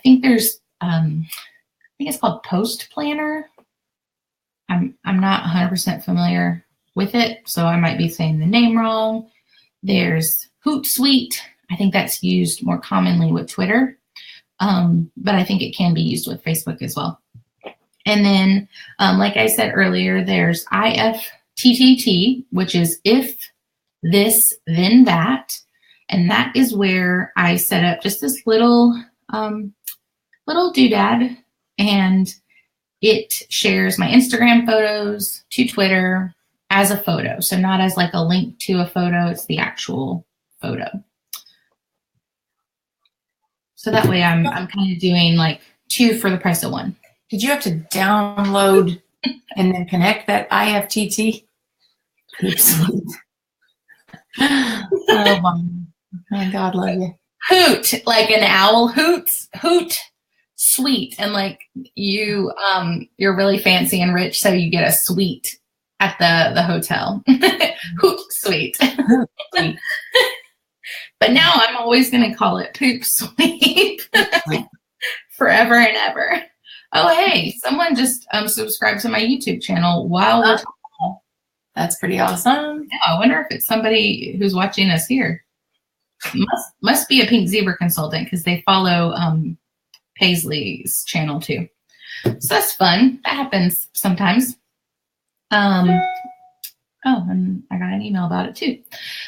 think it's called Post Planner. I'm not 100% familiar with it, so I might be saying the name wrong. There's Hootsuite. I think that's used more commonly with Twitter, but I think it can be used with Facebook as well. And then, like I said earlier, there's IFTTT, which is if this, then that. And that is where I set up just this little doodad, and it shares my Instagram photos to Twitter as a photo. So not as like a link to a photo, it's the actual photo. So that way I'm kind of doing like two for the price of one. Did you have to download and then connect that IFTT? Oh my God, love you. Hoot, like an owl hoots, hoot, sweet. And like you're really fancy and rich, so you get a suite at the hotel. Hoot suite. But now I'm always going to call it Poop Sweep forever and ever. Oh, hey, someone just subscribed to my YouTube channel while we're talking. That's pretty awesome. Yeah, I wonder if it's somebody who's watching us here. Must be a Pink Zebra consultant because they follow Paisley's channel too. So that's fun. That happens sometimes. Oh, and I got an email about it too.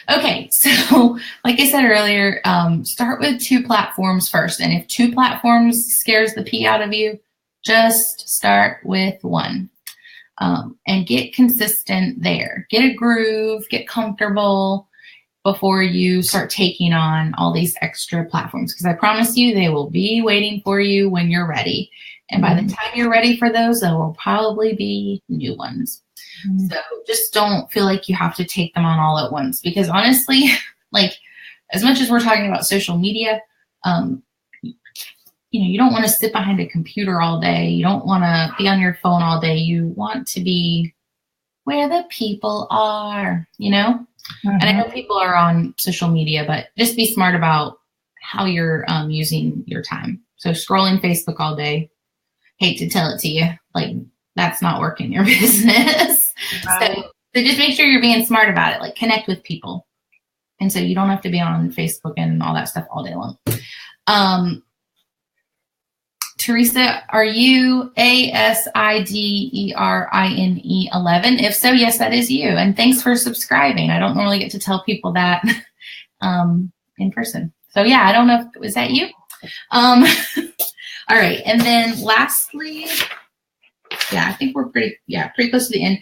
Okay, so like I said earlier, start with 2 platforms first. And if 2 platforms scares the pee out of you, just start with 1 and get consistent there. Get a groove, get comfortable, before you start taking on all these extra platforms, because I promise you they will be waiting for you when you're ready. And by the time you're ready for those, there will probably be new ones. So just don't feel like you have to take them on all at once, because honestly, like as much as we're talking about social media, you don't want to sit behind a computer all day. You don't want to be on your phone all day. You want to be where the people are, And I know people are on social media, but just be smart about how you're using your time. So scrolling Facebook all day, hate to tell it to you, like that's not working your business. Right. So just make sure you're being smart about it, like connect with people. And so you don't have to be on Facebook and all that stuff all day long. Teresa, are you ASIDERINE 11? If so, yes, that is you. And thanks for subscribing. I don't normally get to tell people that in person. So yeah, I don't know was that you? All right. And then lastly, yeah, I think we're pretty close to the end.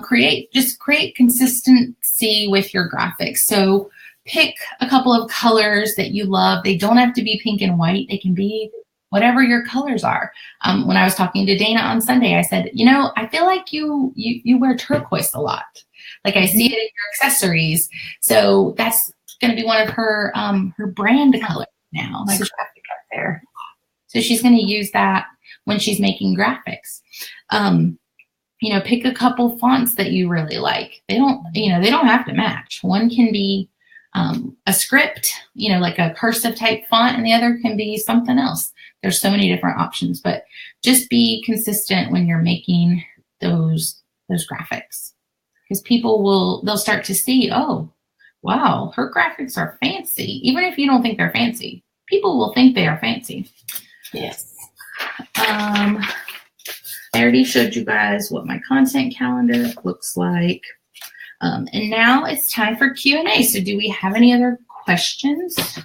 Create consistency with your graphics. So pick a couple of colors that you love. They don't have to be pink and white. They can be whatever your colors are. When I was talking to Dana on Sunday, I said, I feel like you wear turquoise a lot. Like I see it in your accessories. So that's going to be one of her brand colors now. My graphic up there. So she's going to use that when she's making graphics. Pick a couple fonts that you really like. They don't have to match. One can be a script, like a cursive type font, and the other can be something else. There's so many different options, but just be consistent when you're making those graphics, because they'll start to see, oh, wow, her graphics are fancy. Even if you don't think they're fancy, people will think they are fancy. Yes. I already showed you guys what my content calendar looks like. And now it's time for Q&A. So do we have any other questions?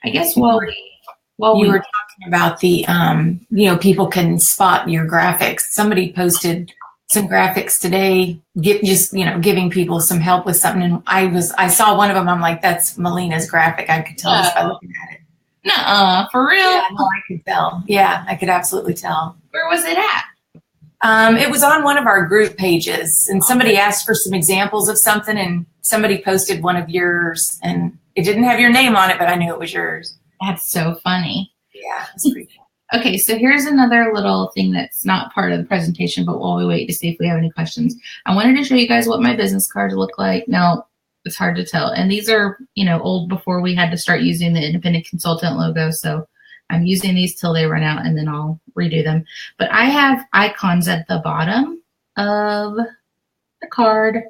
I guess while we were talking about the, people can spot your graphics. Somebody posted some graphics today, giving people some help with something. And I saw one of them. I'm like, that's Melina's graphic. I could tell just by looking at it. Nuh-uh, for real? Yeah, no, I could tell. Yeah, I could absolutely tell. Where was it at? It was on one of our group pages, and somebody asked for some examples of something, and somebody posted one of yours, and it didn't have your name on it, but I knew it was yours. That's so funny. Yeah, it's pretty cool. Okay, so here's another little thing that's not part of the presentation, but while we wait to see if we have any questions, I wanted to show you guys what my business cards look like. Now, it's hard to tell, and these are, old before we had to start using the independent consultant logo, so I'm using these till they run out, and then I'll redo them. But I have icons at the bottom of the card.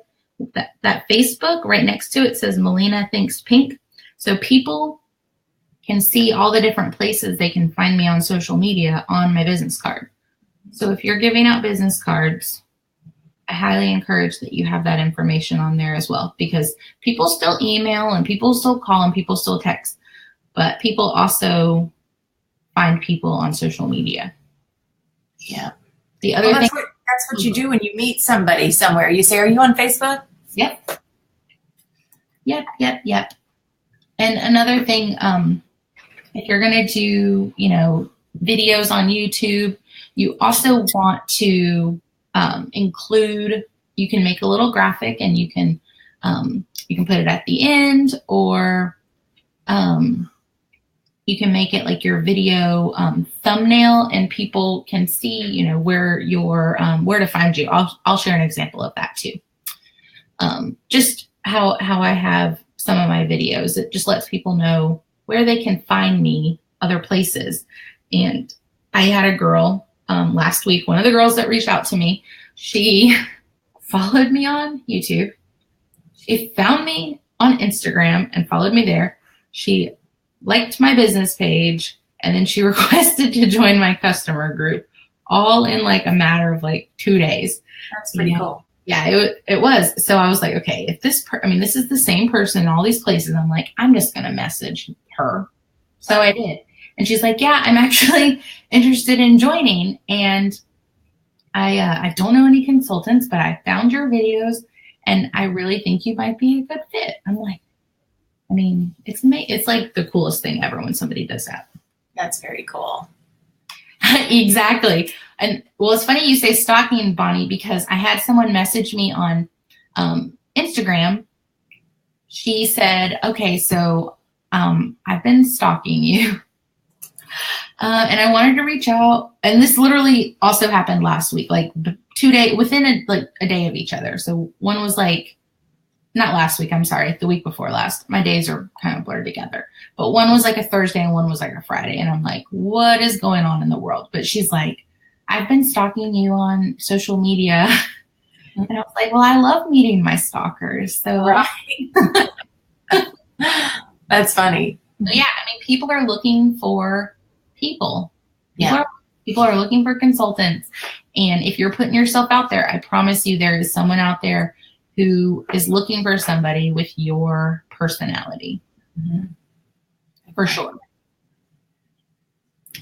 That Facebook, right next to it says Melina Thinks Pink. So people can see all the different places they can find me on social media on my business card. So if you're giving out business cards, I highly encourage that you have that information on there as well, because people still email and people still call and people still text, but people also find people on social media. Yeah. The other thing, that's what you do when you meet somebody somewhere. You say, "Are you on Facebook?" Yep. And another thing, if you're going to do, videos on YouTube, you also want to include, you can make a little graphic and you can put it at the end, or you can make it like your video thumbnail, and people can see, where to find you. I'll share an example of that too. Just how I have some of my videos. It just lets people know where they can find me other places. And I had a girl last week, one of the girls that reached out to me, she followed me on YouTube. She found me on Instagram and followed me there. She liked my business page, and then she requested to join my customer group, all in like a matter of like 2 days. That's pretty cool. Yeah, it was. So I was like, okay, if this is the same person in all these places, I'm like, I'm just going to message her. So I did. And she's like, yeah, I'm actually interested in joining. And I don't know any consultants, but I found your videos and I really think you might be a good fit. I'm like, I mean, it's like the coolest thing ever when somebody does that. That's very cool. Exactly. And well, it's funny you say stalking, Bonnie, because I had someone message me on Instagram. She said, okay, so I've been stalking you. And I wanted to reach out. And this literally also happened last week, like 2 days, within a day of each other. So one was like, not last week, I'm sorry, the week before last. My days are kind of blurred together. But one was like a Thursday and one was like a Friday. And I'm like, what is going on in the world? But she's like, I've been stalking you on social media. And I was like, well, I love meeting my stalkers. So Right. That's funny. yeah, I mean, people are looking for people. Yeah. People are looking for consultants. And if you're putting yourself out there, I promise you there is someone out there who is looking for somebody with your personality. Mm-hmm. For sure.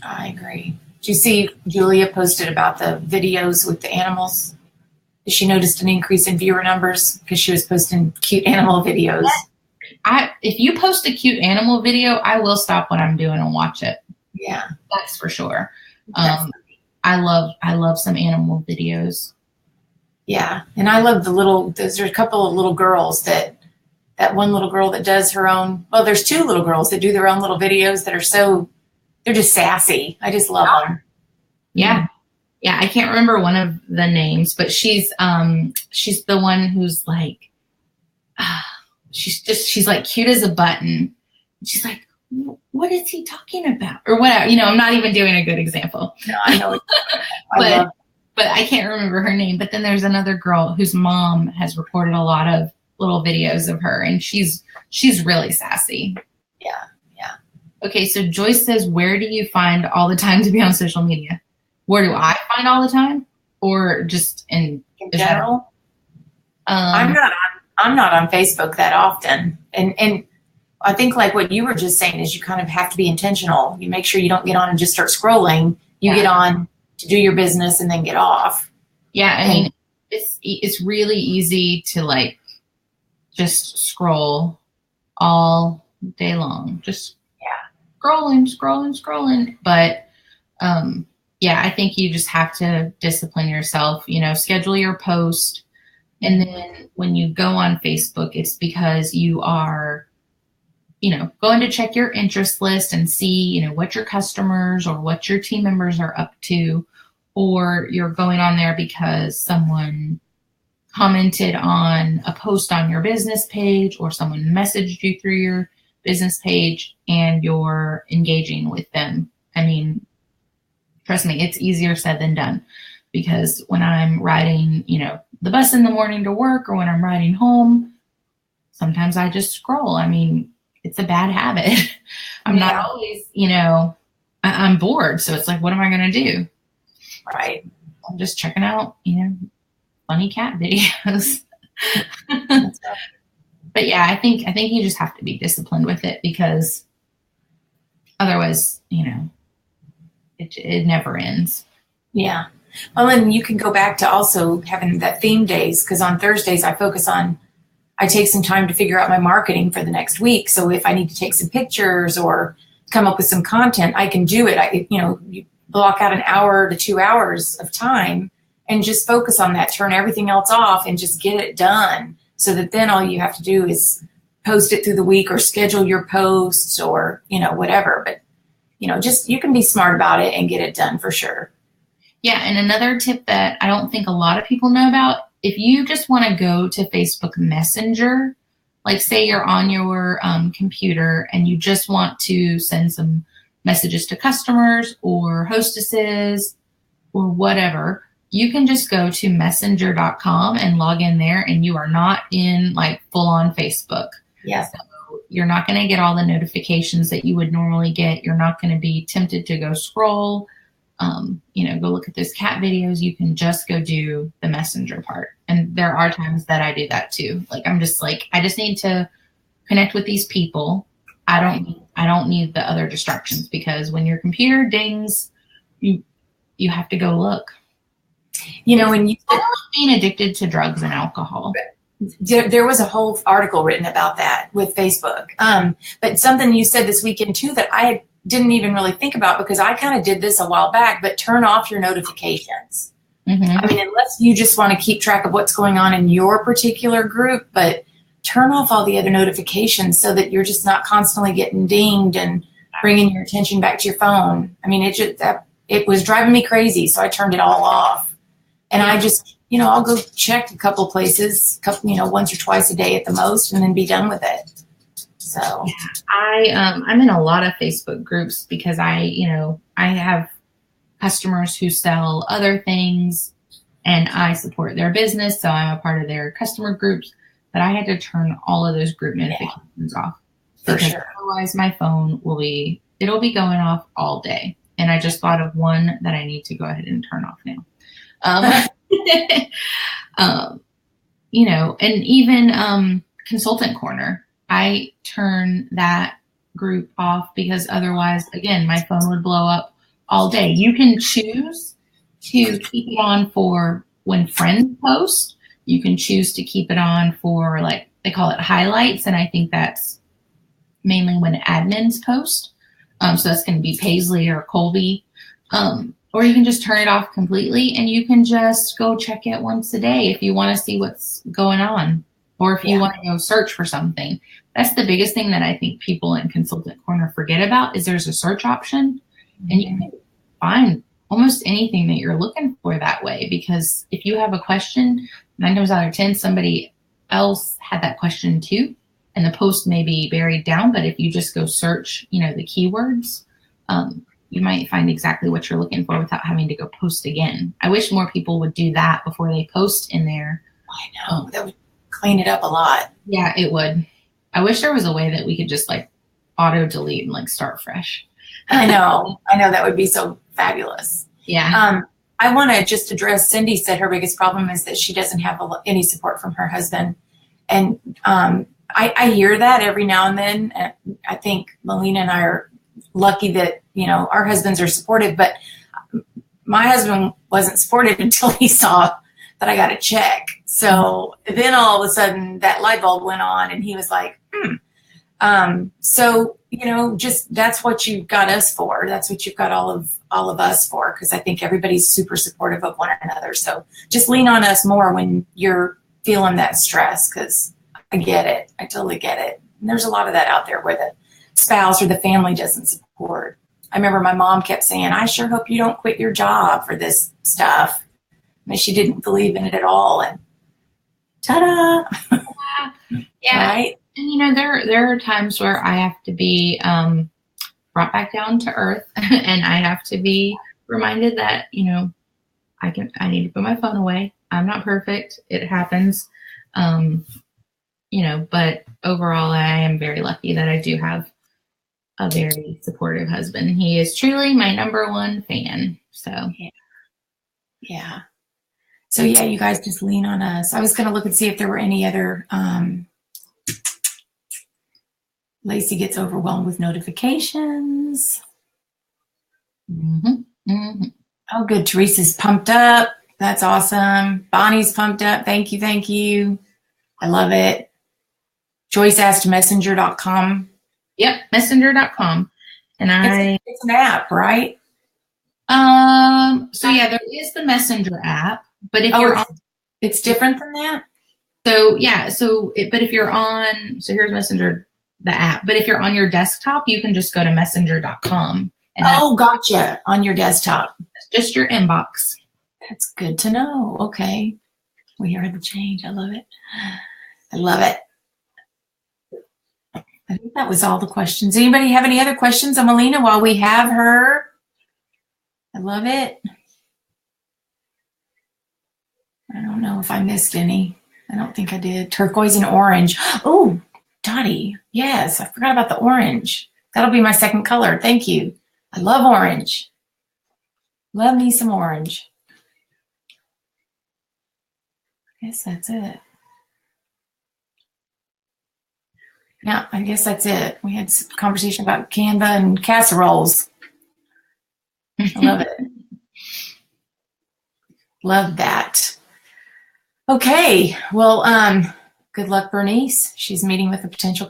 I agree. Did you see Julia posted about the videos with the animals? She noticed an increase in viewer numbers because she was posting cute animal videos. If you post a cute animal video, I will stop what I'm doing and watch it. Yeah. That's for sure. I love some animal videos. Yeah. And I love there's a couple of little girls that one little girl that does her own, well, there's two little girls that do their own little videos that are they're just sassy. I just love them. Yeah. Yeah. I can't remember one of the names, but she's the one who's like, she's like cute as a button. She's like, what is he talking about? Or whatever. I'm not even doing a good example. No, I know. But I can't remember her name. But then there's another girl whose mom has recorded a lot of little videos of her, and she's really sassy. Yeah, yeah. Okay, so Joyce says, where do you find all the time to be on social media? Where do I find all the time? Or just in general? I'm not on Facebook that often. And I think like what you were just saying is you kind of have to be intentional. You make sure you don't get on and just start scrolling. You get on to do your business and then get off. Yeah, I mean, it's really easy to like just scroll all day long. Just scrolling. But yeah, I think you just have to discipline yourself, schedule your post. And then when you go on Facebook, it's because you are, going to check your interest list and see, what your customers or what your team members are up to, or you're going on there because someone commented on a post on your business page or someone messaged you through your business page and you're engaging with them. I mean, trust me, it's easier said than done, because when I'm riding, the bus in the morning to work or when I'm riding home, sometimes I just scroll. I mean, it's a bad habit. I'm not always, I'm bored. So it's like, what am I going to do? Right. I'm just checking out, funny cat videos. But yeah, I think you just have to be disciplined with it, because otherwise, it never ends. Yeah. Well, and you can go back to also having that theme days, because on Thursdays I take some time to figure out my marketing for the next week. So if I need to take some pictures or come up with some content, I can do it. You block out an hour to 2 hours of time and just focus on that, turn everything else off and just get it done, so that then all you have to do is post it through the week or schedule your posts or, whatever. But, just you can be smart about it and get it done for sure. Yeah. And another tip that I don't think a lot of people know about, if you just want to go to Facebook Messenger, like say you're on your computer and you just want to send some messages to customers or hostesses or whatever, you can just go to messenger.com and log in there, and you are not in like full on Facebook. Yes. So you're not going to get all the notifications that you would normally get. You're not going to be tempted to go scroll. Go look at those cat videos. You can just go do the messenger part. And there are times that I do that too. Like, I'm just like, I just need to connect with these people. I don't need the other distractions, because when your computer dings, you have to go look. When you being addicted to drugs and alcohol. There was a whole article written about that with Facebook. But something you said this weekend too that I didn't even really think about, because I kind of did this a while back, but turn off your notifications. I mean, unless you just want to keep track of what's going on in your particular group, but turn off all the other notifications so that you're just not constantly getting dinged and bringing your attention back to your phone. I mean, it was driving me crazy, so I turned it all off. And I just, I'll go check a couple of places, once or twice a day at the most, and then be done with it. So I'm in a lot of Facebook groups because I have customers who sell other things and I support their business. So I'm a part of their customer groups, but I had to turn all of those group notifications off. For sure. Otherwise my phone it'll be going off all day. And I just thought of one that I need to go ahead and turn off now. And even Consultant Corner, I turn that group off because otherwise, again, my phone would blow up all day. You can choose to keep it on for when friends post. You can choose to keep it on for, like, they call it highlights, and I think that's mainly when admins post. So that's going to be Paisley or Colby. Or you can just turn it off completely, and you can just go check it once a day if you want to see what's going on, or if you want to go search for something. That's the biggest thing that I think people in Consultant Corner forget about, is there's a search option, and you can find almost anything that you're looking for that way. Because if you have a question, 9 times out of 10, somebody else had that question too, and the post may be buried down. But if you just go search, the keywords, you might find exactly what you're looking for without having to go post again. I wish more people would do that before they post in there. I know. That would clean it up a lot. Yeah, it would. I wish there was a way that we could just auto delete and start fresh. I know. That would be so fabulous. Yeah. I want to just address, Cindy said her biggest problem is that she doesn't have any support from her husband. And I hear that every now and then. I think Melina and I are lucky that, our husbands are supportive, but my husband wasn't supportive until he saw that I got a check. So then all of a sudden that light bulb went on and he was like, So, just that's what you've got us for. That's what you've got all of us for. Cause I think everybody's super supportive of one another. So just lean on us more when you're feeling that stress. Cause I get it. I totally get it. And there's a lot of that out there where the spouse or the family doesn't support. I remember my mom kept saying, I sure hope you don't quit your job for this stuff. I mean, she didn't believe in it at all. And ta-da. Yeah. Right? And, there are times where I have to be brought back down to earth and I have to be reminded that, I need to put my phone away. I'm not perfect. It happens. But overall, I am very lucky that I do have a very supportive husband. He is truly my number one fan. So, yeah. So yeah, you guys just lean on us. I was going to look and see if there were any other, Lacey gets overwhelmed with notifications. Oh, good. Teresa's pumped up. That's awesome. Bonnie's pumped up. Thank you. I love it. Joyce asked messenger.com. Yep, messenger.com. And it's an app, right? So yeah, there is the Messenger app, but if you're on, it's different than that. So yeah, but if you're on, so here's Messenger, the app, but if you're on your desktop, you can just go to messenger.com. And gotcha. On your desktop. Just your inbox. That's good to know. Okay. We heard the change. I love it. I think that was all the questions. Anybody have any other questions on Melina while we have her? I love it. I don't know if I missed any. I don't think I did. Turquoise and orange. Oh, Dottie. Yes, I forgot about the orange. That'll be my second color. Thank you. I love orange. Love me some orange. I guess that's it. Yeah, I guess that's it. We had a conversation about Canva and casseroles. I love it. Love that. Okay. Well, good luck, Bernice. She's meeting with a potential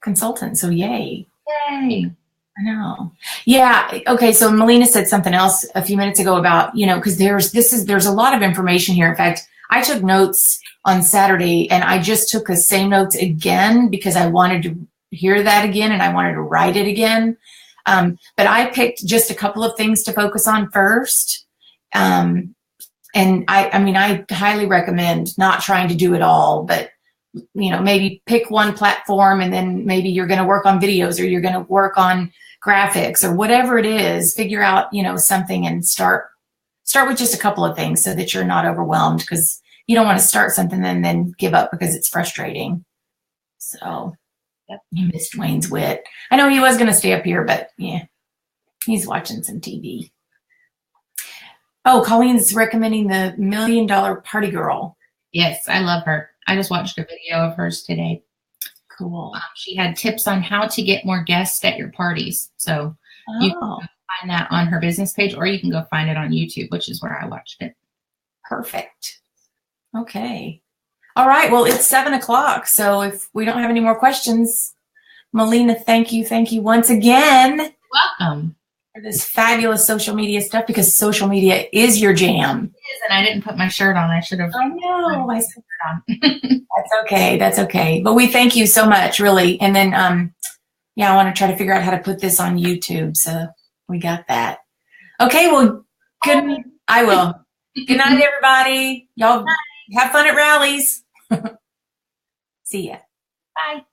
consultant. So yay. Yay. I know. Yeah. Okay. So Melina said something else a few minutes ago about, because there's a lot of information here. In fact, I took notes on Saturday and I just took the same notes again because I wanted to hear that again and I wanted to write it again. But I picked just a couple of things to focus on first. And I highly recommend not trying to do it all, but maybe pick one platform and then maybe you're going to work on videos or you're going to work on graphics or whatever it is. Figure out, something and start with just a couple of things so that you're not overwhelmed, because you don't want to start something and then give up because it's frustrating. So yep. You missed Dwayne's wit. I know he was going to stay up here, but yeah, he's watching some TV. Oh, Colleen's recommending the $1 Million Party Girl. Yes, I love her. I just watched a video of hers today. Cool. She had tips on how to get more guests at your parties. So you can find that on her business page, or you can go find it on YouTube, which is where I watched it. Perfect. Okay. All right. Well, it's 7:00. So if we don't have any more questions, Melina, thank you once again. Welcome. For this fabulous social media stuff, because social media is your jam. It is, and I didn't put my shirt on. I should have. I know. I put it on. That's okay. But we thank you so much, really. And then, I want to try to figure out how to put this on YouTube. So we got that. Okay. Well, good. I will. Good night, everybody. Y'all have fun at rallies. See ya. Bye.